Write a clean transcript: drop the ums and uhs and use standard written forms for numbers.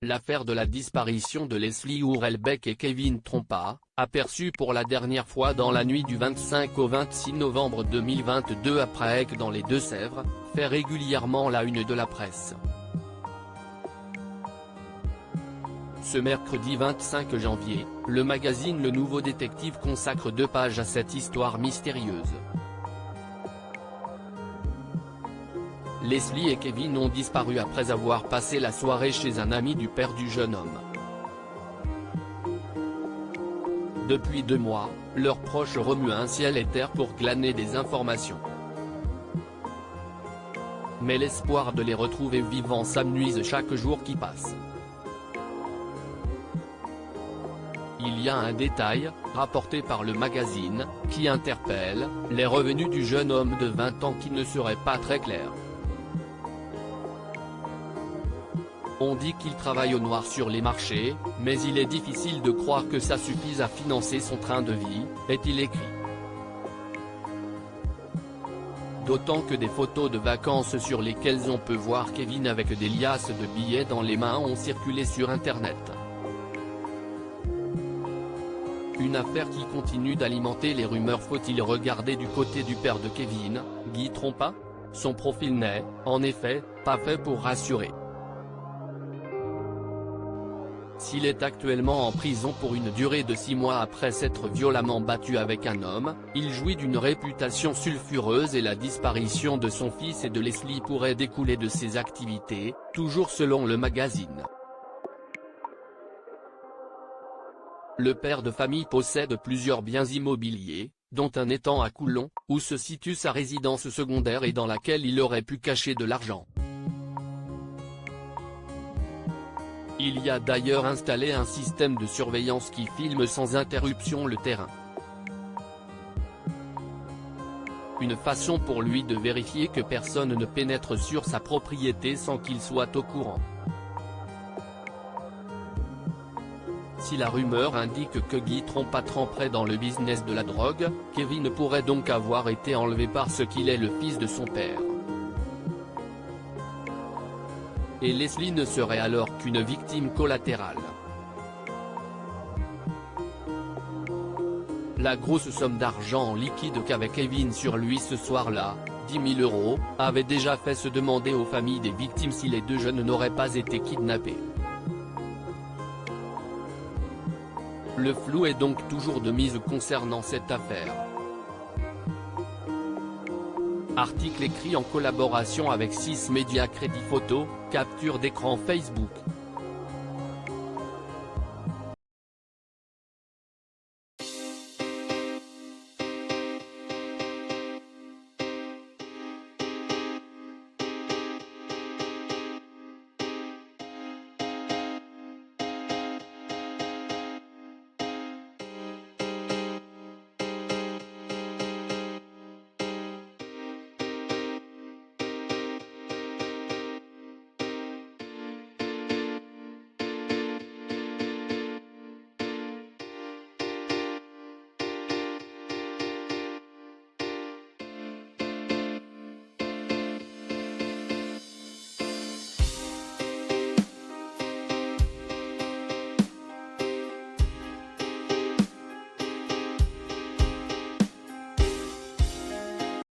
L'affaire de la disparition de Leslie Hurlbeke et Kevin Trompa, aperçue pour la dernière fois dans la nuit du 25 au 26 novembre 2022 à Prague dans les Deux-Sèvres, fait régulièrement la une de la presse. Ce mercredi 25 janvier, le magazine Le Nouveau Détective consacre 2 pages à cette histoire mystérieuse. Leslie et Kevin ont disparu après avoir passé la soirée chez un ami du père du jeune homme. Depuis 2 mois, leurs proches remuent un ciel et terre pour glaner des informations. Mais l'espoir de les retrouver vivants s'amenuise chaque jour qui passe. Il y a un détail, rapporté par le magazine, qui interpelle, les revenus du jeune homme de 20 ans qui ne seraient pas très clairs. On dit qu'il travaille au noir sur les marchés, mais il est difficile de croire que ça suffise à financer son train de vie, est-il écrit. D'autant que des photos de vacances sur lesquelles on peut voir Kevin avec des liasses de billets dans les mains ont circulé sur internet. Une affaire qui continue d'alimenter les rumeurs. Faut-il regarder du côté du père de Kevin, Guy Trompa? Son profil n'est, en effet, pas fait pour rassurer. S'il est actuellement en prison pour une durée de 6 mois après s'être violemment battu avec un homme, il jouit d'une réputation sulfureuse et la disparition de son fils et de Leslie pourrait découler de ses activités, toujours selon le magazine. Le père de famille possède plusieurs biens immobiliers, dont un étang à Coulon, où se situe sa résidence secondaire et dans laquelle il aurait pu cacher de l'argent. Il y a d'ailleurs installé un système de surveillance qui filme sans interruption le terrain. Une façon pour lui de vérifier que personne ne pénètre sur sa propriété sans qu'il soit au courant. Si la rumeur indique que Guy Trompa tremperait dans le business de la drogue, Kevin pourrait donc avoir été enlevé parce qu'il est le fils de son père. Et Leslie ne serait alors qu'une victime collatérale. La grosse somme d'argent en liquide qu'avait Kevin sur lui ce soir-là, 10 000 €, avait déjà fait se demander aux familles des victimes si les 2 jeunes n'auraient pas été kidnappés. Le flou est donc toujours de mise concernant cette affaire. Article écrit en collaboration avec 6 médias. Crédit photo, capture d'écran Facebook.